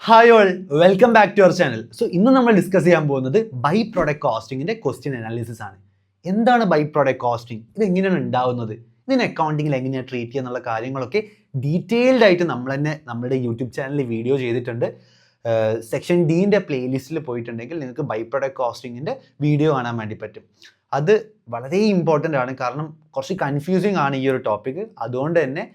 Hi all, welcome back to our channel. So ഇന്ന് നമ്മൾ discuss ചെയ്യാൻ പോകുന്നത് ബൈ പ്രോഡക്റ്റ് കോസ്റ്റിംഗിന്റെ ക്വസ്റ്റ്യൻ അനാലിസിസ് ആണ്. എന്താണ് ബൈ പ്രോഡക്റ്റ് കോസ്റ്റിംഗ്, ഇത് എങ്ങനെയാണ് ഉണ്ടാവുന്നത്, ഇതിന് അക്കൗണ്ടിങ്ങിൽ എങ്ങനെയാണ് ട്രീറ്റ് ചെയ്യുക എന്നുള്ള കാര്യങ്ങളൊക്കെ ഡീറ്റെയിൽഡ് ആയിട്ട് നമ്മൾ തന്നെ നമ്മുടെ യൂട്യൂബ് ചാനലിൽ വീഡിയോ ചെയ്തിട്ടുണ്ട്. സെക്ഷൻ ഡിൻ്റെ പ്ലേലിസ്റ്റിൽ പോയിട്ടുണ്ടെങ്കിൽ നിങ്ങൾക്ക് ബൈ പ്രോഡക്റ്റ് കോസ്റ്റിംഗിൻ്റെ വീഡിയോ കാണാൻ വേണ്ടി പറ്റും. അത് വളരെ ഇമ്പോർട്ടൻ്റ് ആണ്, കാരണം കുറച്ച് കൺഫ്യൂസിങ് ആണ് ഈ ഒരു ടോപ്പിക്. അതുകൊണ്ട് തന്നെ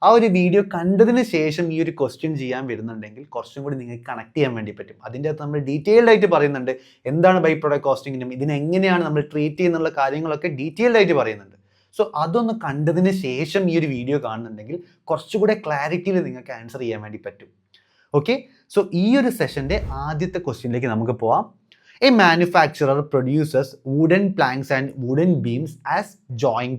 ആ ഒരു വീഡിയോ കണ്ടതിന് ശേഷം ഈ ഒരു ക്വസ്റ്റ്യൻ ചെയ്യാൻ വരുന്നുണ്ടെങ്കിൽ കുറച്ചും കൂടി നിങ്ങൾക്ക് കണക്ട് ചെയ്യാൻ വേണ്ടി പറ്റും. അതിൻ്റെ അകത്ത് നമ്മൾ ഡീറ്റെയിൽഡ് ആയിട്ട് പറയുന്നുണ്ട് എന്താണ് ബൈ പ്രോഡക്റ്റ് കോസ്റ്റിങ്ങിനും ഇതിനെങ്ങനെയാണ് നമ്മൾ ട്രീറ്റ് ചെയ്യുന്നുള്ള കാര്യങ്ങളൊക്കെ ഡീറ്റെയിൽഡ് ആയിട്ട് പറയുന്നുണ്ട്. സോ അതൊന്ന് കണ്ടതിന് ശേഷം ഈ ഒരു വീഡിയോ കാണുന്നുണ്ടെങ്കിൽ കുറച്ചുകൂടെ ക്ലാരിറ്റിയിൽ നിങ്ങൾക്ക് ആൻസർ ചെയ്യാൻ വേണ്ടി പറ്റും. ഓക്കെ, സോ ഈ ഒരു സെഷൻ്റെ ആദ്യത്തെ ക്വസ്റ്റ്യനിലേക്ക് നമുക്ക് പോവാം. A manufacturer produces wooden planks and wooden beams as joint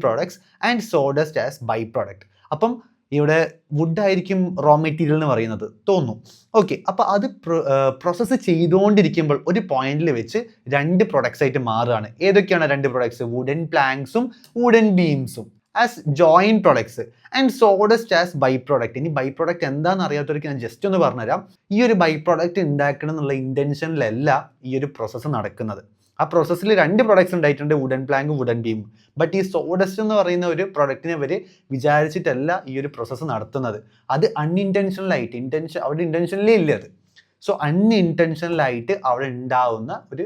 products and sawdust as byproduct. അപ്പം ഇവിടെ വുഡ് ആയിരിക്കും റോ മെറ്റീരിയൽ എന്ന് പറയുന്നത് തോന്നുന്നു. ഓക്കെ, അപ്പോൾ അത് പ്രോസസ്സ് ചെയ്തുകൊണ്ടിരിക്കുമ്പോൾ ഒരു പോയിന്റിൽ വെച്ച് രണ്ട് പ്രൊഡക്ട്സ് ആയിട്ട് മാറുകയാണ്. ഏതൊക്കെയാണ് രണ്ട് പ്രൊഡക്ട്സ്? വുഡൻ പ്ലാങ്ക്സും വുഡൻ ബീംസും as joint products and sawdust as by product. ഇനി ബൈ പ്രോഡക്റ്റ് എന്താണെന്ന് അറിയാത്തവർക്ക് ഞാൻ ജസ്റ്റ് ഒന്ന് പറഞ്ഞുതരാം. ഈ ഒരു ബൈ പ്രോഡക്റ്റ് ഉണ്ടാക്കണം എന്നുള്ള ഇൻറ്റൻഷനിലല്ല ഈ ഒരു പ്രോസസ്സ് നടക്കുന്നത്. ആ പ്രോസസ്സിൽ രണ്ട് പ്രൊഡക്ട്സ് ഉണ്ടായിട്ടുണ്ട്, വുഡൻ പ്ലാങ്കും വുഡൻ ബീമും. ബട്ട് ഈ സോഡസ്റ്റ് എന്ന് പറയുന്ന ഒരു പ്രൊഡക്റ്റിനെ അവർ വിചാരിച്ചിട്ടല്ല ഈ ഒരു പ്രോസസ്സ് നടത്തുന്നത്. അത് അൺഇൻറ്റൻഷനലായിട്ട്, അവിടെ ഇൻറ്റൻഷനലേ ഇല്ല അത്. സോ അൺഇൻറ്റൻഷനലായിട്ട് അവിടെ ഉണ്ടാവുന്ന ഒരു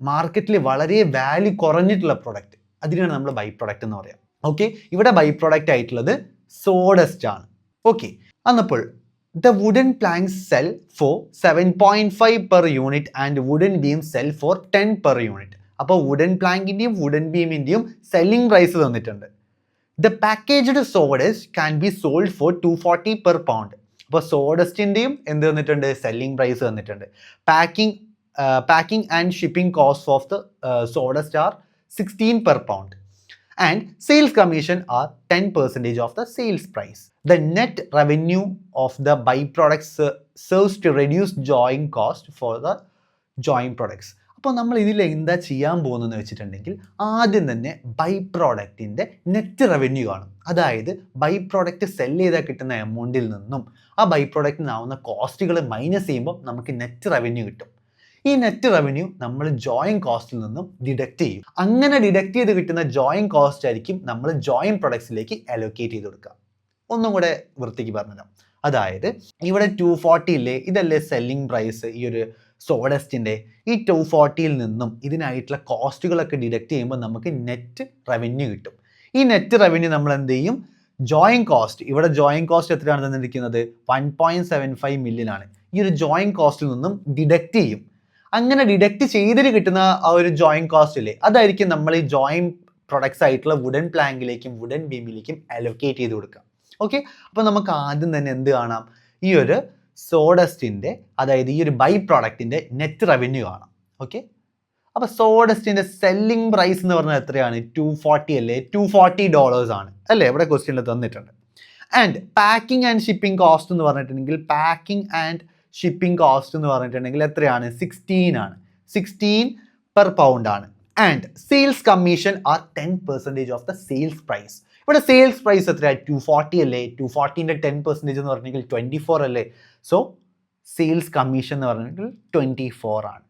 മാർക്കറ്റിൽ വളരെ വാല്യൂ കുറഞ്ഞിട്ടുള്ള പ്രൊഡക്റ്റ്, അതിനാണ് നമ്മൾ ബൈ പ്രോഡക്റ്റ് എന്ന് പറയാം. ഓക്കെ, ഇവിടെ ബൈ പ്രോഡക്റ്റ് ആയിട്ടുള്ളത് സോഡസ്റ്റ് ആണ്. ഓക്കെ, അന്നപ്പോൾ the wooden planks sell for 7.5 per unit and wooden beams sell for 10 per unit. അപ്പോൾ വുഡൻ പ്ലാങ്കിൻ്റെയും വുഡൻ ബീമിൻ്റെയും സെല്ലിംഗ് പ്രൈസ് തന്നിട്ടുണ്ട്. The packaged sawdust can be sold for 240 per pound. അപ്പോൾ സോഡസ്റ്റിൻ്റെയും എന്ത് തന്നിട്ടുണ്ട്? സെല്ലിംഗ് പ്രൈസ് തന്നിട്ടുണ്ട്. Packing and shipping cost of the sawdust are 16 per pound. And sales commission are 10% of the sales price. The net revenue of the byproducts serves to reduce joint cost for the joint products. അപ്പോൾ നമ്മൾ ഇതിൽ എന്താ ചെയ്യാൻ പോകുന്നതെന്ന് വെച്ചിട്ടുണ്ടെങ്കിൽ ആദ്യം തന്നെ by പ്രോഡക്റ്റിൻ്റെ നെറ്റ് റവന്യൂ കാണും. അതായത് ബൈ പ്രോഡക്റ്റ് സെല് ചെയ്താൽ കിട്ടുന്ന എമൗണ്ടിൽ നിന്നും ആ ബൈ പ്രോഡക്റ്റിനാവുന്ന കോസ്റ്റുകൾ മൈനസ് ചെയ്യുമ്പോൾ നമുക്ക് നെറ്റ് റവന്യൂ കിട്ടും. ഈ നെറ്റ് റവന്യൂ നമ്മൾ ജോയിന്റ് കോസ്റ്റിൽ നിന്നും ഡിഡക്റ്റ് ചെയ്യും. അങ്ങനെ ഡിഡക്റ്റ് ചെയ്ത് കിട്ടുന്ന ജോയിന്റ് കോസ്റ്റ് ആയിരിക്കും നമ്മൾ ജോയിന്റ് പ്രൊഡക്ട്സിലേക്ക് അലോക്കേറ്റ് ചെയ്ത് കൊടുക്കുക. ഒന്നും കൂടെ വൃത്തിക്ക് പറഞ്ഞുതരാം. അതായത് ഇവിടെ 240 ഇല്ലേ, ഇതല്ലേ സെല്ലിംഗ് പ്രൈസ് ഈ ഒരു സോഡസ്റ്റിൻ്റെ. ഈ 240യിൽ നിന്നും ഇതിനായിട്ടുള്ള കോസ്റ്റുകളൊക്കെ ഡിഡക്റ്റ് ചെയ്യുമ്പോൾ നമുക്ക് നെറ്റ് റവന്യൂ കിട്ടും. ഈ നെറ്റ് റവന്യൂ നമ്മൾ എന്ത് ചെയ്യും? ജോയിന്റ് കോസ്റ്റ്, ഇവിടെ ജോയിന്റ് കോസ്റ്റ് എത്രയാണ് തന്നിരിക്കുന്നത്? 1.75 million ആണ്. ഈ ഒരു ജോയിന്റ് കോസ്റ്റിൽ നിന്നും ഡിഡക്റ്റ് ചെയ്യും. അങ്ങനെ ഡിഡക്റ്റ് ചെയ്തിട്ട് കിട്ടുന്ന ആ ഒരു ജോയിന്റ് കോസ്റ്റ് ഇല്ലേ, അതായിരിക്കും നമ്മൾ ഈ ജോയിന്റ് പ്രൊഡക്ട്സ് ആയിട്ടുള്ള വുഡൻ പ്ലാങ്കിലേക്കും വുഡൻ ബീമിലേക്കും അലോക്കേറ്റ് ചെയ്ത് കൊടുക്കുക. ഓക്കെ, അപ്പോൾ നമുക്ക് ആദ്യം തന്നെ എന്ത് കാണാം? ഈ ഒരു സോഡസ്റ്റിൻ്റെ, അതായത് ഈ ഒരു ബൈ പ്രോഡക്റ്റിൻ്റെ നെറ്റ് റവന്യൂ കാണാം. ഓക്കെ, അപ്പോൾ സോഡസ്റ്റിൻ്റെ സെല്ലിംഗ് പ്രൈസ് എന്ന് പറഞ്ഞാൽ എത്രയാണ്? 240 അല്ലേ? $240 ആണ് അല്ലേ, ഇവിടെ ക്വസ്റ്റ്യനിൽ തന്നിട്ടുണ്ട്. And packing and shipping cost എന്ന് പറഞ്ഞിട്ടുണ്ടെങ്കിൽ ഷിപ്പിംഗ് കോസ്റ്റ് എന്ന് പറഞ്ഞിട്ടുണ്ടെങ്കിൽ എത്രയാണ്? 16 ആണ്. 16 per pound ആണ്. And sales commission are 10% of the sales price. ഇവിടെ സെയിൽസ് പ്രൈസ് എത്രയാണ്? 240 അല്ലേ? 240ൻ്റെ 10% എന്ന് പറഞ്ഞെങ്കിൽ 24 അല്ലേ? സോ സെയിൽസ് കമ്മീഷൻ എന്ന് പറഞ്ഞെങ്കിൽ 24 ആണ്.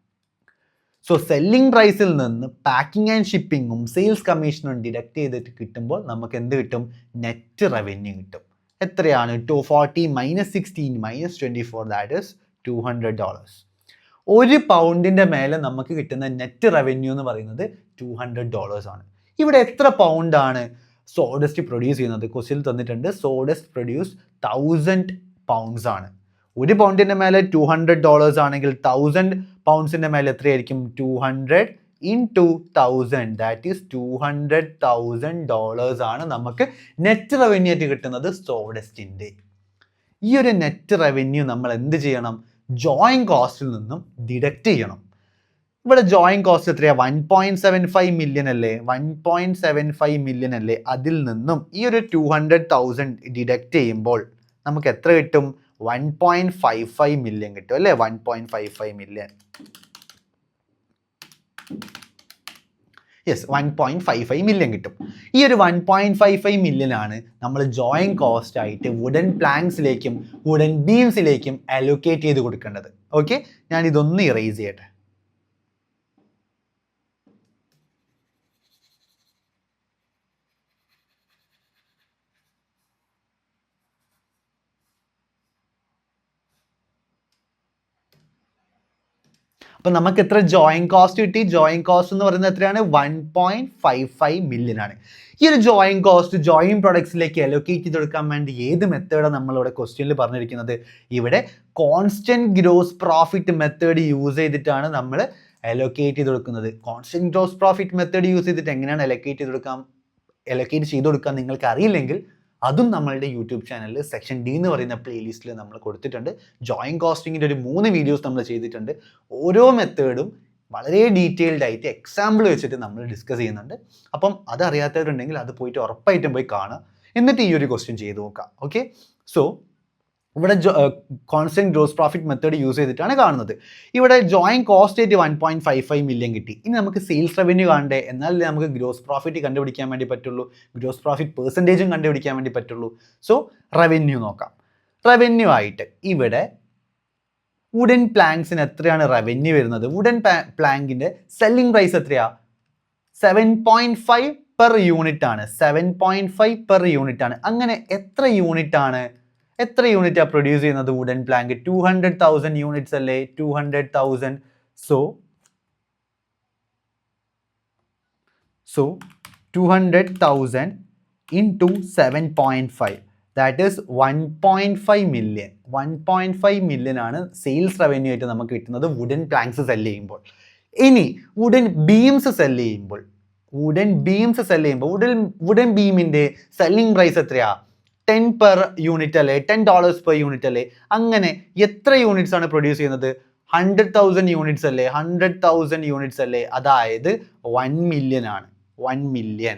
സോ സെല്ലിംഗ് പ്രൈസിൽ നിന്ന് പാക്കിംഗ് ആൻഡ് ഷിപ്പിങ്ങും സെയിൽസ് കമ്മീഷനും ഡിഡക്റ്റ് ചെയ്തിട്ട് കിട്ടുമ്പോൾ നമുക്ക് എന്ത് കിട്ടും? നെറ്റ് റവന്യൂ കിട്ടും. എത്രയാണ്? 240 - 16 - 24, ദാറ്റ് ഈസ് $200. ഒരു പൗണ്ടിൻ്റെ മേലെ നമുക്ക് കിട്ടുന്ന നെറ്റ് റവന്യൂ എന്ന് പറയുന്നത് $200 ആണ്. ഇവിടെ എത്ര പൗണ്ടാണ് സോഡസ്റ്റ് പ്രൊഡ്യൂസ് ചെയ്യുന്നത്? ക്വസ്റ്റ്യൻ തന്നിട്ടുണ്ട് സോഡസ്റ്റ് പ്രൊഡ്യൂസ് 1000 pounds ആണ്. ഒരു പൗണ്ടിൻ്റെ മേലെ $200 ആണെങ്കിൽ 1000 poundsൻ്റെ മേലെ എത്രയായിരിക്കും? 200 into 1000, ദാറ്റ് ഈസ് $200,000 ആണ് നമുക്ക് നെറ്റ് റവന്യൂ ആയിട്ട് കിട്ടുന്നത് സോഡസ്റ്റിൻ്റെ. ഈ ഒരു നെറ്റ് റവന്യൂ നമ്മൾ എന്ത് ചെയ്യണം? ജോയിന്റ് കോസ്റ്റിൽ നിന്നും ഡിഡക്റ്റ് ചെയ്യണം. ഇവിടെ ജോയിന്റ് കോസ്റ്റ് എത്രയാണ്? 1.75 million അല്ലേ? 1.75 million അല്ലേ? അതിൽ നിന്നും ഈ ഒരു 200,000 ഡിഡക്റ്റ് ചെയ്യുമ്പോൾ നമുക്ക് എത്ര കിട്ടും? 1.55 million കിട്ടും അല്ലേ? 1.55 million. യെസ് 1.55 മില്യൺ കിട്ടും. ഈ ഒരു 1.55 മില്യനാണ് നമ്മൾ ജോയിൻറ്റ് കോസ്റ്റ് ആയിട്ട് വുഡൻ പ്ലാങ്ക്സിലേക്കും വുഡൻ ബീംസിലേക്കും അലോക്കേറ്റ് ചെയ്ത് കൊടുക്കേണ്ടത്. ഓക്കെ, ഞാൻ ഇതൊന്ന് ഇറേസ് ചെയ്യട്ടെ. അപ്പം നമുക്ക് എത്ര ജോയിൻറ്റ് കോസ്റ്റ് കിട്ടി? ജോയിൻറ്റ് കോസ്റ്റ് എന്ന് പറയുന്നത് എത്രയാണ്? 1.55 മില്യൺ ആണ്. ഈ ഒരു ജോയിൻറ്റ് കോസ്റ്റ് ജോയിൻറ്റ് പ്രൊഡക്ട്സിലേക്ക് അലോക്കേറ്റ് ചെയ്ത് കൊടുക്കാൻ വേണ്ടി ഏത് മെത്തേഡാണ് നമ്മളിവിടെ ക്വസ്റ്റ്യനിൽ പറഞ്ഞിരിക്കുന്നത്? ഇവിടെ constant gross profit method use ചെയ്തിട്ടാണ് നമ്മൾ അലോക്കേറ്റ് ചെയ്ത് കൊടുക്കുന്നത്. Constant gross profit method use ചെയ്തിട്ട് എങ്ങനെയാണ് അലോക്കേറ്റ് ചെയ്ത് കൊടുക്കാൻ നിങ്ങൾക്ക് അറിയില്ലെങ്കിൽ അതും നമ്മളുടെ യൂട്യൂബ് ചാനലിൽ സെക്ഷൻ ഡി എന്ന് പറയുന്ന പ്ലേലിസ്റ്റിൽ നമ്മൾ കൊടുത്തിട്ടുണ്ട്. ജോയിൻറ്റ് കോസ്റ്റിങ്ങിൻ്റെ ഒരു 3 വീഡിയോസ് നമ്മൾ ചെയ്തിട്ടുണ്ട്. ഓരോ മെത്തേഡും വളരെ ഡീറ്റെയിൽഡ് ആയിട്ട് എക്സാമ്പിൾ വെച്ചിട്ട് നമ്മൾ ഡിസ്കസ് ചെയ്യുന്നുണ്ട്. അപ്പം അതറിയാത്തവരുണ്ടെങ്കിൽ അത് പോയിട്ട് ഉറപ്പായിട്ടും പോയി കാണുക, എന്നിട്ട് ഈ ഒരു ക്വസ്റ്റ്യൻ ചെയ്ത് നോക്കാം. ഓക്കെ, സോ ഇവിടെ constant gross profit method use ചെയ്തിട്ടാണ് കാണുന്നത്. ഇവിടെ ജോയിൻറ്റ് കോസ്റ്റ് ആയിട്ട് 1.55 മില്യൺ കിട്ടി. ഇനി നമുക്ക് സെയിൽസ് റവന്യൂ കാണണ്ടേ? എന്നാലേ നമുക്ക് ഗ്രോസ് പ്രോഫിറ്റ് കണ്ടുപിടിക്കാൻ വേണ്ടി പറ്റുള്ളൂ, ഗ്രോസ് പ്രോഫിറ്റ് പെർസെൻറ്റേജും കണ്ടുപിടിക്കാൻ വേണ്ടി പറ്റുള്ളൂ. സോ റവന്യൂ നോക്കാം. റവന്യൂ ആയിട്ട് ഇവിടെ വുഡൻ പ്ലാങ്ക്സിന് എത്രയാണ് റവന്യൂ വരുന്നത്? വുഡൻ പ്ലാങ്കിൻ്റെ സെല്ലിംഗ് പ്രൈസ് എത്രയാ? 7.5 പെർ യൂണിറ്റ് ആണ്. 7.5 പെർ യൂണിറ്റ് ആണ്. അങ്ങനെ എത്ര യൂണിറ്റാണ് പ്രൊഡ്യൂസ് ചെയ്യുന്നത് വുഡൻ പ്ലാങ്ക്? 200,000 യൂണിറ്റ്സ് അല്ലേ? 200,000. So 200,000 into 7.5, that is 1.5 million. 1.5 million ആണ് സെയിൽസ് റവന്യൂ ആയിട്ട് നമുക്ക് കിട്ടുന്നത് വുഡൻ പ്ലാങ്ക്സ് സെല് ചെയ്യുമ്പോൾ. ഇനി വുഡൻ ബീംസ് സെല് ചെയ്യുമ്പോൾ വുഡൻ ബീമിൻ്റെ സെല്ലിംഗ് പ്രൈസ് എത്രയാ? 10 പെർ യൂണിറ്റ് അല്ലേ? $10 പെർ യൂണിറ്റ് അല്ലേ? അങ്ങനെ എത്ര യൂണിറ്റ്സ് ആണ് പ്രൊഡ്യൂസ് ചെയ്യുന്നത്? 100,000 യൂണിറ്റ്സ് അല്ലേ? 100,000 യൂണിറ്റ്സ് അല്ലേ? അതായത് 1 മില്യൺ ആണ്. 1 മില്യൺ.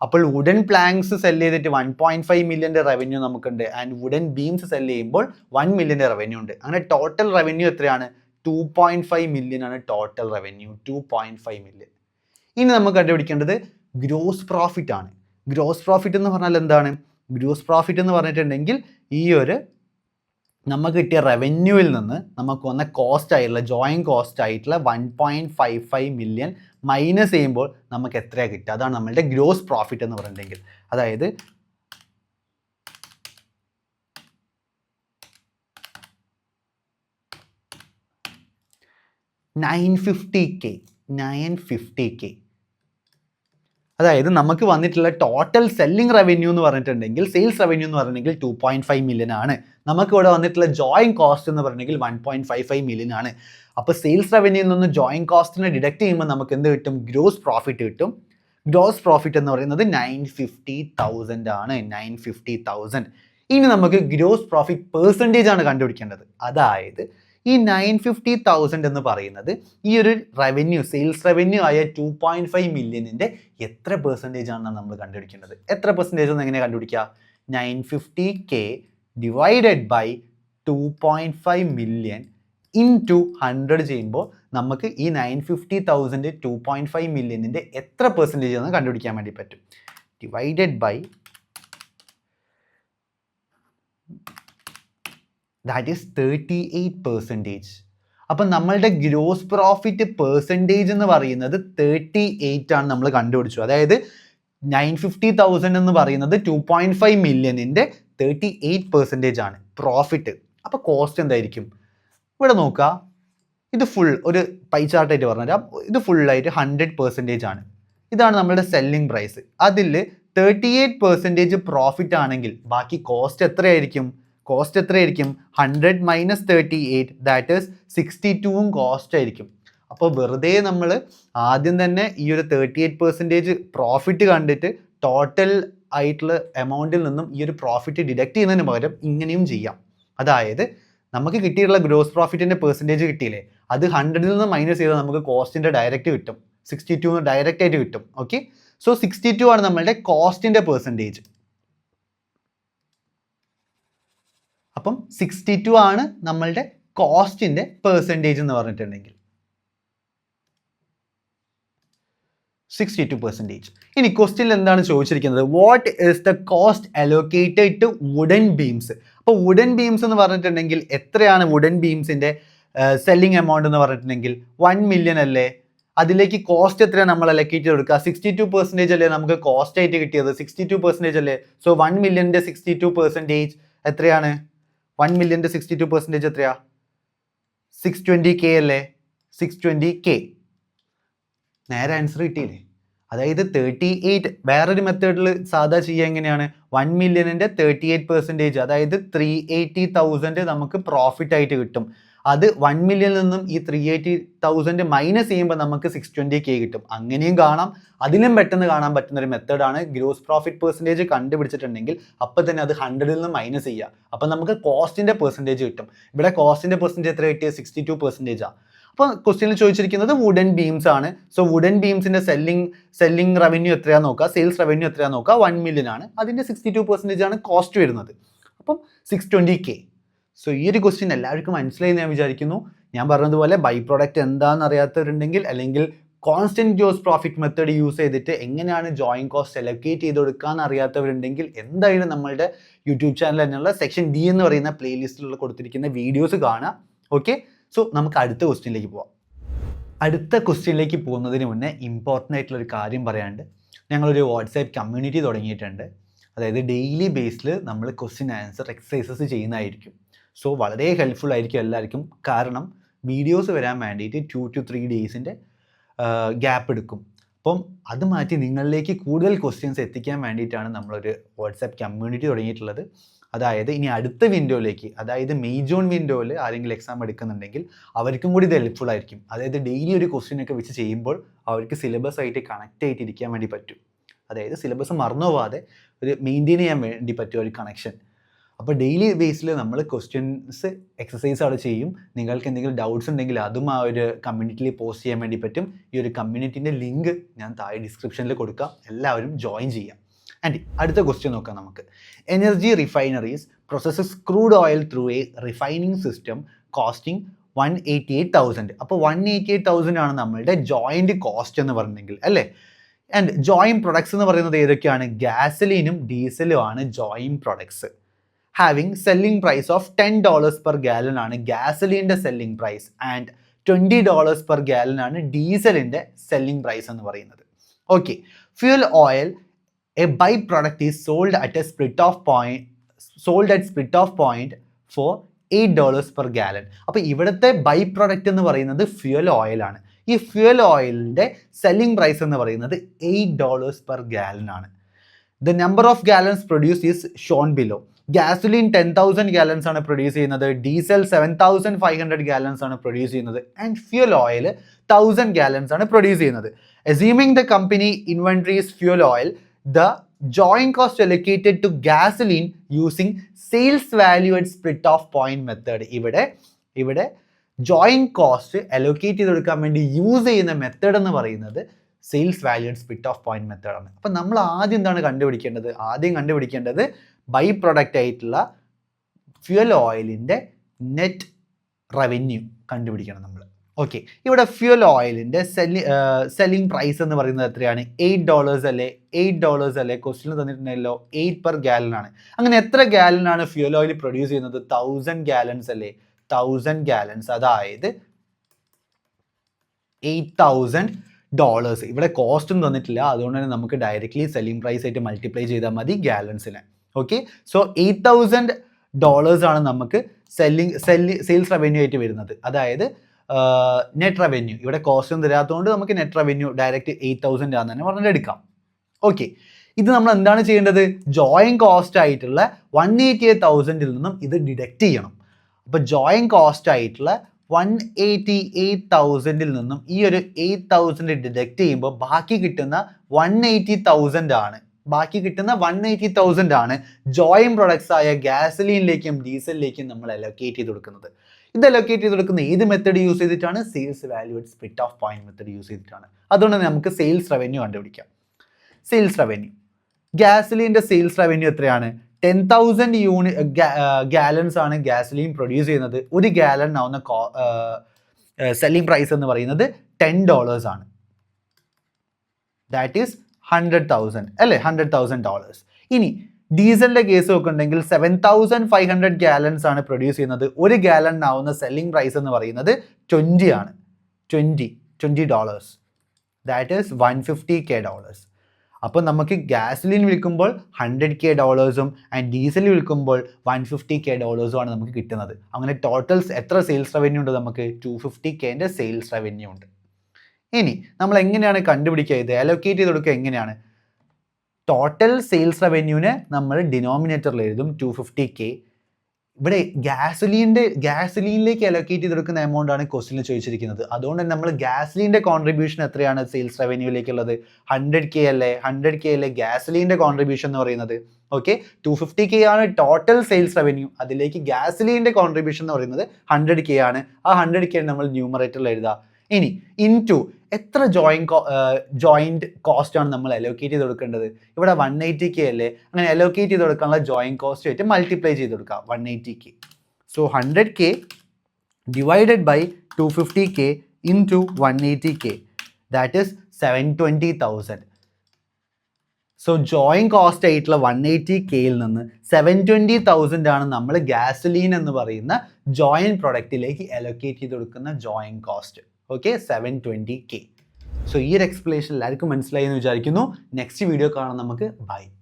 അപ്പോൾ വുഡൻ പ്ലാങ്ക്സ് സെല് ചെയ്തിട്ട് 1.5 മില്യൻ്റെ റവന്യൂ നമുക്കുണ്ട്, ആൻഡ് വുഡൻ ബീംസ് സെല് ചെയ്യുമ്പോൾ 1 മില്യൻ്റെ റവന്യൂ ഉണ്ട്. അങ്ങനെ ടോട്ടൽ റവന്യൂ എത്രയാണ്? 2.5 മില്യൺ ആണ് ടോട്ടൽ റവന്യൂ. 2.5 മില്യൺ. ഇനി നമുക്ക് കണ്ടുപിടിക്കേണ്ടത് ഗ്രോസ് പ്രോഫിറ്റ് ആണ്. ഗ്രോസ് പ്രോഫിറ്റ് എന്ന് പറഞ്ഞാൽ എന്താണ്? ഗ്രോസ് പ്രോഫിറ്റ് എന്ന് പറഞ്ഞിട്ടുണ്ടെങ്കിൽ ഈ ഒരു നമുക്ക് കിട്ടിയ റവന്യൂവിൽ നിന്ന് നമുക്ക് വന്ന കോസ്റ്റ് ആയിട്ടുള്ള ജോയിൻറ്റ് കോസ്റ്റ് ആയിട്ടുള്ള 1.55 മില്യൺ മൈനസ് ചെയ്യുമ്പോൾ നമുക്ക് എത്രയാണ് കിട്ടുക? അതാണ് നമ്മളുടെ ഗ്രോസ് പ്രോഫിറ്റ് എന്ന് പറഞ്ഞിട്ടുണ്ടെങ്കിൽ. അതായത് $950K. അതായത് നമുക്ക് വന്നിട്ടുള്ള ടോട്ടൽ സെല്ലിംഗ് റവന്യൂ എന്ന് പറഞ്ഞിട്ടുണ്ടെങ്കിൽ, സെയിൽസ് റവന്യൂ എന്ന് പറഞ്ഞിട്ടുണ്ടെങ്കിൽ 2.5 മില്യൺ ആണ്. നമുക്ക് ഇവിടെ വന്നിട്ടുള്ള ജോയിൻറ്റ് കോസ്റ്റ് എന്ന് പറഞ്ഞിട്ടുണ്ടെങ്കിൽ 1.55 മില്യൺ ആണ്. അപ്പോൾ സെയിൽസ് റവന്യൂയിൽ നിന്ന് ജോയിൻറ്റ് കോസ്റ്റിനെ ഡിഡക്ട് ചെയ്യുമ്പോൾ നമുക്ക് എന്ത് കിട്ടും? ഗ്രോസ് പ്രോഫിറ്റ് കിട്ടും. ഗ്രോസ് പ്രോഫിറ്റ് എന്ന് പറയുന്നത് 950,000 ആണ്. 950,000. ഇനി നമുക്ക് ഗ്രോസ് പ്രോഫിറ്റ് പെർസെൻറ്റേജ് ആണ് കണ്ടുപിടിക്കേണ്ടത്. അതായത് ഈ 950,000 എന്ന് പറയുന്നത് ഈ ഒരു റവന്യൂ, സെയിൽസ് റവന്യൂ ആയ 2.5 മില്യണിൻ്റെ എത്ര പെർസെൻറ്റേജ് ആണെന്നാണ് നമ്മൾ കണ്ടുപിടിക്കേണ്ടത്. എത്ര പെർസെൻറ്റേജ് എന്ന് എങ്ങനെ കണ്ടുപിടിക്കുക? 950K divided by 2.5 million into 100 ചെയ്യുമ്പോൾ നമുക്ക് ഈ 950,000 2.5 മില്യണിൻ്റെ എത്ര പെർസെൻറ്റേജ് എന്ന് കണ്ടുപിടിക്കാൻ വേണ്ടി പറ്റും. Divided by that is 38%. അപ്പം നമ്മളുടെ ഗ്രോസ് പ്രോഫിറ്റ് പെർസെൻറ്റേജ് എന്ന് പറയുന്നത് 38 ആണ് നമ്മൾ കണ്ടുപിടിച്ചു. അതായത് 950,000 എന്ന് പറയുന്നത് 2.5 മില്യണിൻ്റെ 38% ആണ് പ്രോഫിറ്റ്. അപ്പോൾ കോസ്റ്റ് എന്തായിരിക്കും? ഇവിടെ നോക്കുക, ഇത് ഫുൾ ഒരു പൈ ചാർട്ടായിട്ട് പറഞ്ഞുതരാം. ഇത് ഫുള്ളായിട്ട് 100% ആണ്. ഇതാണ് നമ്മളുടെ സെല്ലിംഗ് പ്രൈസ്. അതിൽ 38% പ്രോഫിറ്റ് ആണെങ്കിൽ ബാക്കി കോസ്റ്റ് എത്രയായിരിക്കും? 100 മൈനസ് 38, ദാറ്റ് ഈസ് 62 കോസ്റ്റ് ആയിരിക്കും. അപ്പോൾ വെറുതെ നമ്മൾ ആദ്യം തന്നെ ഈ ഒരു 38% പ്രോഫിറ്റ് കണ്ടിട്ട് ടോട്ടൽ ആയിട്ടുള്ള എമൗണ്ടിൽ നിന്നും ഈ ഒരു പ്രോഫിറ്റ് ഡിഡക്ട് ചെയ്യുന്നതിന് പകരം ഇങ്ങനെയും ചെയ്യാം. അതായത് നമുക്ക് കിട്ടിയിട്ടുള്ള ഗ്രോസ് പ്രോഫിറ്റിൻ്റെ പെർസെൻറ്റേജ് കിട്ടിയില്ലേ, അത് 100ൽ നിന്ന് മൈനസ് ചെയ്താൽ നമുക്ക് കോസ്റ്റിൻ്റെ ഡയറക്റ്റ് കിട്ടും. 62 ഡയറക്റ്റ് ആയിട്ട് കിട്ടും. ഓക്കെ, സോ 62 ആണ് നമ്മളുടെ കോസ്റ്റിൻ്റെ പെർസെൻറ്റേജ്. അപ്പം 62 ആണ് നമ്മളുടെ കോസ്റ്റിൻ്റെ പെർസെൻറ്റേജ് എന്ന് പറഞ്ഞിട്ടുണ്ടെങ്കിൽ. 62%. ഇനി ക്വസ്റ്റ്യനിൽ എന്താണ് ചോദിച്ചിരിക്കുന്നത്? What is the cost allocated to wooden beams? അപ്പോൾ വുഡൻ ബീംസ് എന്ന് പറഞ്ഞിട്ടുണ്ടെങ്കിൽ എത്രയാണ് വുഡൻ ബീംസിൻ്റെ സെല്ലിംഗ് എമൗണ്ട് എന്ന് പറഞ്ഞിട്ടുണ്ടെങ്കിൽ 1 million അല്ലേ? അതിലേക്ക് കോസ്റ്റ് എത്രയാണ് നമ്മൾ അലോക്കേറ്റ് ചെയ്ത് കൊടുക്കുക? 62% അല്ലേ നമുക്ക് കോസ്റ്റ് ആയിട്ട് കിട്ടിയത്? 62% അല്ലേ? സോ 1 millionന്റെ 62% എത്രയാണ്? 1 millionന്റെ 62% എത്രയാ? 620K അല്ലേ? 620K. നേരെ ആൻസർ കിട്ടിയില്ലേ? അതായത് 38, വേറൊരു മെത്തേഡിൽ സാധാ ചെയ്യുക എങ്ങനെയാണ്? 1 millionന്റെ 38%, അതായത് 380,000 നമുക്ക് പ്രോഫിറ്റ് ആയിട്ട് കിട്ടും. അത് 1 million നിന്നും ഈ 380,000 മൈനസ് ചെയ്യുമ്പോൾ നമുക്ക് 620K കിട്ടും. അങ്ങനെയും കാണാം. അതിലും പെട്ടെന്ന് കാണാൻ പറ്റുന്ന ഒരു മെത്തേഡാണ് ഗ്രോസ് പ്രോഫിറ്റ് പെർസെൻറ്റേജ് കണ്ടുപിടിച്ചിട്ടുണ്ടെങ്കിൽ അപ്പോൾ തന്നെ അത് 100ൽ നിന്ന് മൈനസ് ചെയ്യുക. അപ്പം നമുക്ക് കോസ്റ്റിൻ്റെ പെർസെൻറ്റേജ് കിട്ടും. ഇവിടെ കോസ്റ്റിൻ്റെ പെർസെൻറ്റേജ് എത്ര കിട്ടിയത്? 62%. അപ്പോൾ ക്വസ്റ്റ്യനിൽ ചോദിച്ചിരിക്കുന്നത് വുഡൻ ബീംസ് ആണ്. സോ വുഡൻ ബീംസിൻ്റെ സെല്ലിംഗ് റവന്യൂ എത്രയാണെന്ന് നോക്കുക, സെയിൽസ് റവന്യൂ എത്രയാണെന്ന് നോക്കുക. 1 million ആണ്. അതിൻ്റെ 62% ആണ് കോസ്റ്റ് വരുന്നത്. അപ്പം 620K. സോ ഈ ഒരു ക്വസ്റ്റ്യൻ എല്ലാവർക്കും മനസ്സിലായി ഞാൻ വിചാരിക്കുന്നു. ഞാൻ പറഞ്ഞതുപോലെ ബൈ പ്രോഡക്റ്റ് എന്താണെന്ന് അറിയാത്തവരുണ്ടെങ്കിൽ, അല്ലെങ്കിൽ constant gross profit method use ചെയ്തിട്ട് എങ്ങനെയാണ് ജോയിൻറ്റ് കോസ്റ്റ് അലോക്കേറ്റ് ചെയ്ത് കൊടുക്കാമെന്ന് അറിയാത്തവരുണ്ടെങ്കിൽ എന്തായാലും നമ്മളുടെ യൂട്യൂബ് ചാനൽ തന്നെയുള്ള സെക്ഷൻ D എന്ന് പറയുന്ന പ്ലേലിസ്റ്റിലുള്ള കൊടുത്തിരിക്കുന്ന വീഡിയോസ് കാണാം. ഓക്കെ, സോ നമുക്ക് അടുത്ത ക്വസ്റ്റ്യനിലേക്ക് പോവാം. അടുത്ത ക്വസ്റ്റ്യനിലേക്ക് പോകുന്നതിന് മുന്നേ ഇമ്പോർട്ടൻ്റ് ആയിട്ടുള്ളൊരു കാര്യം പറയാണ്ട്, ഞങ്ങളൊരു വാട്സാപ്പ് കമ്മ്യൂണിറ്റി തുടങ്ങിയിട്ടുണ്ട്. അതായത് ഡെയിലി ബേസിൽ നമ്മൾ ക്വസ്റ്റ്യൻ ആൻസർ എക്സസൈസസ് ചെയ്യുന്നതായിരിക്കും. സോ വളരെ ഹെൽപ്ഫുൾ ആയിരിക്കും എല്ലാവർക്കും. കാരണം വീഡിയോസ് വരാൻ വേണ്ടിയിട്ട് 2 to 3 ഡേയ്സിൻ്റെ ഗ്യാപ്പ് എടുക്കും. അപ്പം അത് മാറ്റി നിങ്ങളിലേക്ക് കൂടുതൽ ക്വസ്റ്റ്യൻസ് എത്തിക്കാൻ വേണ്ടിയിട്ടാണ് നമ്മളൊരു വാട്സാപ്പ് കമ്മ്യൂണിറ്റി തുടങ്ങിയിട്ടുള്ളത്. അതായത് ഇനി അടുത്ത വിൻഡോയിലേക്ക്, അതായത് മെയ് ജൂൺ വിൻഡോയിൽ ആരെങ്കിലും എക്സാം എടുക്കുന്നുണ്ടെങ്കിൽ അവർക്കും കൂടി ഇത് ഹെൽപ്ഫുൾ ആയിരിക്കും. അതായത് ഡെയിലി ഒരു ക്വസ്റ്റ്യനൊക്കെ വെച്ച് ചെയ്യുമ്പോൾ അവർക്ക് സിലബസ് ആയിട്ട് കണക്റ്റ് ആയിട്ട് ഇരിക്കാൻ വേണ്ടി പറ്റും. അതായത് സിലബസ് മറന്നു പോവാതെ ഒരു മെയിൻറ്റെയിൻ ചെയ്യാൻ വേണ്ടി പറ്റും ഒരു കണക്ഷൻ. അപ്പോൾ ഡെയിലി ബേസിൽ നമ്മൾ ക്വസ്റ്റ്യൻസ് എക്സസൈസ് അവിടെ ചെയ്യും. നിങ്ങൾക്ക് എന്തെങ്കിലും ഡൗട്ട്സ് ഉണ്ടെങ്കിൽ അതും ആ ഒരു കമ്മ്യൂണിറ്റിയിൽ പോസ്റ്റ് ചെയ്യാൻ വേണ്ടി പറ്റും. ഈ ഒരു കമ്മ്യൂണിറ്റീൻ്റെ ലിങ്ക് ഞാൻ താഴെ ഡിസ്ക്രിപ്ഷനിൽ കൊടുക്കാം. എല്ലാവരും ജോയിൻ ചെയ്യാം. ആൻഡ് അടുത്ത ക്വസ്റ്റ്യൻ നോക്കാം നമുക്ക്. Energy refineries processes crude oil through A refining system costing 188,000. അപ്പോൾ 188,000 ആണ് നമ്മളുടെ ജോയിൻറ്റ് കോസ്റ്റ് എന്ന് പറഞ്ഞെങ്കിൽ അല്ലേ? ആൻഡ് ജോയിൻറ്റ് പ്രൊഡക്ട്സ് എന്ന് പറയുന്നത് ഏതൊക്കെയാണ്? ഗ്യാസലീനും ഡീസലും ആണ് joint products. Having selling price of $10 per gallon ആണ് ഗ്യാസലിൻ്റെ selling price, and $20 per gallon ആണ് ഡീസലിൻ്റെ സെല്ലിംഗ് പ്രൈസ് എന്ന് പറയുന്നത്. Okay, fuel oil a byproduct is sold at split off point for $8 per gallon. അപ്പോൾ ഇവിടുത്തെ ബൈ പ്രൊഡക്റ്റ് എന്ന് പറയുന്നത് ഫ്യൂൽ ഓയിലാണ്. ഈ ഫ്യൂൽ ഓയിലിൻ്റെ സെല്ലിംഗ് പ്രൈസ് എന്ന് പറയുന്നത് $8 per gallon ആണ്. The number of gallons produced is shown below. Gasoline 10,000 gallons ആണ് പ്രൊഡ്യൂസ് ചെയ്യുന്നത്, ഡീസൽ 7,500 gallons ആണ് പ്രൊഡ്യൂസ് ചെയ്യുന്നത്, ആൻഡ് ഫ്യൂൽ ഓയിൽ 1,000 gallons ആണ് പ്രൊഡ്യൂസ് ചെയ്യുന്നത്. Assuming the company inventories fuel oil, the joint cost allocated to gasoline using sales value at split off point method. ഇവിടെ joint cost allocate ചെയ്ത് കൊടുക്കാൻ വേണ്ടി use ചെയ്യുന്ന method എന്ന് പറയുന്നത് sales value at split of point മെത്തേഡാണ്. അപ്പം നമ്മൾ ആദ്യം എന്താണ് കണ്ടുപിടിക്കേണ്ടത്? ആദ്യം കണ്ടുപിടിക്കേണ്ടത് ബൈ പ്രൊഡക്റ്റ് ആയിട്ടുള്ള ഫ്യൂൽ ഓയിലിൻ്റെ നെറ്റ് റവന്യൂ കണ്ടുപിടിക്കണം നമ്മൾ. ഓക്കെ, ഇവിടെ ഫ്യൂൽ ഓയിലിൻ്റെ സെല്ലിംഗ് പ്രൈസ് എന്ന് പറയുന്നത് എത്രയാണ്? $8 അല്ലേ? $8 അല്ലേ? ക്വസ്റ്റ്യൻ തന്നിട്ടുണ്ടല്ലോ 8 per gallon ആണ്. അങ്ങനെ എത്ര ഗാലനാണ് ഫ്യൂൽ ഓയിൽ പ്രൊഡ്യൂസ് ചെയ്യുന്നത്? 1,000 gallons അല്ലേ? 1,000 gallons, അതായത് $8,000. ഇവിടെ കോസ്റ്റും തന്നിട്ടില്ല, അതുകൊണ്ട് തന്നെ നമുക്ക് ഡയറക്റ്റ്ലി സെല്ലിംഗ് പ്രൈസ് ആയിട്ട് മൾട്ടിപ്ലൈ ചെയ്താൽ മതി ഗാലൻസിനെ. ഓക്കെ, സോ $8,000 ആണ് നമുക്ക് സെയിൽസ് റവന്യൂ ആയിട്ട് വരുന്നത്. അതായത് നെറ്റ് റവന്യൂ, ഇവിടെ കോസ്റ്റ് ഒന്നും തരാത്തതുകൊണ്ട് നമുക്ക് നെറ്റ് റവന്യൂ ഡയറക്റ്റ് 8,000 ആണെന്ന് തന്നെ പറഞ്ഞിട്ട് എടുക്കാം. ഓക്കെ, ഇത് നമ്മൾ എന്താണ് ചെയ്യേണ്ടത്? ജോയിൻറ്റ് കോസ്റ്റ് ആയിട്ടുള്ള 188,000 നിന്നും ഇത് ഡിഡക്റ്റ് ചെയ്യണം. അപ്പോൾ ജോയിൻറ്റ് കോസ്റ്റ് ആയിട്ടുള്ള 188,000 നിന്നും ഈ ഒരു 8,000 ഡിഡക്റ്റ് ചെയ്യുമ്പോൾ ബാക്കി കിട്ടുന്ന 180,000 ആണ്. ബാക്കി കിട്ടുന്ന 180,000 ആണ് ജോയിൻറ്റ് പ്രൊഡക്ട്സ് ആയ ഗ്യാസലീനിലേക്കും ഡീസലിലേക്കും നമ്മൾ അലോക്കേറ്റ് ചെയ്ത് കൊടുക്കുന്നത്. ഇത് അലോക്കേറ്റ് ചെയ്ത് കൊടുക്കുന്ന ഏത് മെത്തേഡ് യൂസ് ചെയ്തിട്ടാണ്? Sales value at split of point method use ചെയ്തിട്ടാണ്. അതുകൊണ്ട് തന്നെ നമുക്ക് സെയിൽസ് റവന്യൂ കണ്ടുപിടിക്കാം. സെയിൽസ് റവന്യൂ, ഗ്യാസലീൻ്റെ സെയിൽസ് റവന്യൂ എത്രയാണ്? 10,000 gallons ആണ് ഗ്യാസലീൻ പ്രൊഡ്യൂസ് ചെയ്യുന്നത്. ഒരു ഗാലൻ ആവുന്ന സെല്ലിംഗ് പ്രൈസ് എന്ന് പറയുന്നത് $10 ആണ്. ദാറ്റ് ഈസ് 100,000 അല്ലേ, $100,000. ഇനി ഡീസലിൻ്റെ കേസ് നോക്കുന്നുണ്ടെങ്കിൽ 7,500 gallons ആണ് പ്രൊഡ്യൂസ് ചെയ്യുന്നത്. ഒരു ഗാലണിനാവുന്ന സെല്ലിംഗ് പ്രൈസ് എന്ന് പറയുന്നത് 20 ആണ്. $20. That is $150,000. അപ്പോൾ നമുക്ക് ഗ്യാസലിൻ വിൽക്കുമ്പോൾ $100,000 ആൻഡ് ഡീസൽ വിൽക്കുമ്പോൾ $150,000 ആണ് നമുക്ക് കിട്ടുന്നത്. അങ്ങനെ ടോട്ടൽസ് എത്ര സെയിൽസ് റവന്യൂ ഉണ്ട്? നമുക്ക് $250,000 സെയിൽസ് റവന്യൂ ഉണ്ട്. ഇനി നമ്മൾ എങ്ങനെയാണ് കണ്ടുപിടിക്കുക? ഇത് അലോക്കേറ്റ് ചെയ്ത് കൊടുക്കുക എങ്ങനെയാണ്? ടോട്ടൽ സെയിൽസ് റവന്യൂവിനെ നമ്മൾ ഡിനോമിനേറ്ററിൽ എഴുതും 250K. ഇവിടെ ഗ്യാസലീനിലേക്ക് അലോക്കേറ്റ് ചെയ്ത് കൊടുക്കുന്ന എമൗണ്ട് ആണ് ക്വസ്റ്റിനിൽ ചോദിച്ചിരിക്കുന്നത്. അതുകൊണ്ട് തന്നെ നമ്മൾ ഗ്യാസലീൻ്റെ കോൺട്രിബ്യൂഷൻ എത്രയാണ് സെയിൽസ് റവന്യൂവിലേക്കുള്ളത്? 100K അല്ലേ? 100K അല്ലേ ഗ്യാസലീൻ്റെ കോൺട്രിബ്യൂഷൻ എന്ന് പറയുന്നത്? ഓക്കെ, 250K ആണ് ടോട്ടൽ സെയിൽസ് റവന്യൂ. അതിലേക്ക് ഗ്യാസലീൻ്റെ കോൺട്രിബ്യൂഷൻ എന്ന് പറയുന്നത് 100K ആണ്. ആ 100K നമ്മൾ ന്യൂമറേറ്ററിൽ എഴുതുക. ഇനി ഇൻടു എത്ര ജോയിൻറ്റ് കോസ്റ്റ് ആണ് നമ്മൾ അലോക്കേറ്റ് ചെയ്ത് കൊടുക്കേണ്ടത്? ഇവിടെ 180K അല്ലേ? അങ്ങനെ അലോക്കേറ്റ് ചെയ്ത് കൊടുക്കാനുള്ള ജോയിൻറ്റ് കോസ്റ്റ് ആയിട്ട് മൾട്ടിപ്ലൈ ചെയ്ത് കൊടുക്കുക 180K. So 100K divided by 250K ഇൻറ്റു 180K, that is 720,000. So joint cost ആയിട്ടുള്ള 180Kയിൽ നിന്ന് 720,000 ആണ് നമ്മൾ ഗ്യാസലീൻ എന്ന് പറയുന്ന ജോയിൻറ്റ് പ്രൊഡക്റ്റിലേക്ക് അലോക്കേറ്റ് ചെയ്ത് കൊടുക്കുന്ന joint cost. Okay, 720K. So ഈ ഒരു എക്സ്പ്ലനേഷൻ എല്ലാവർക്കും മനസ്സിലായി എന്ന് വിചാരിക്കുന്നു. നെക്സ്റ്റ് വീഡിയോ കാണാം നമുക്ക്. ബൈ.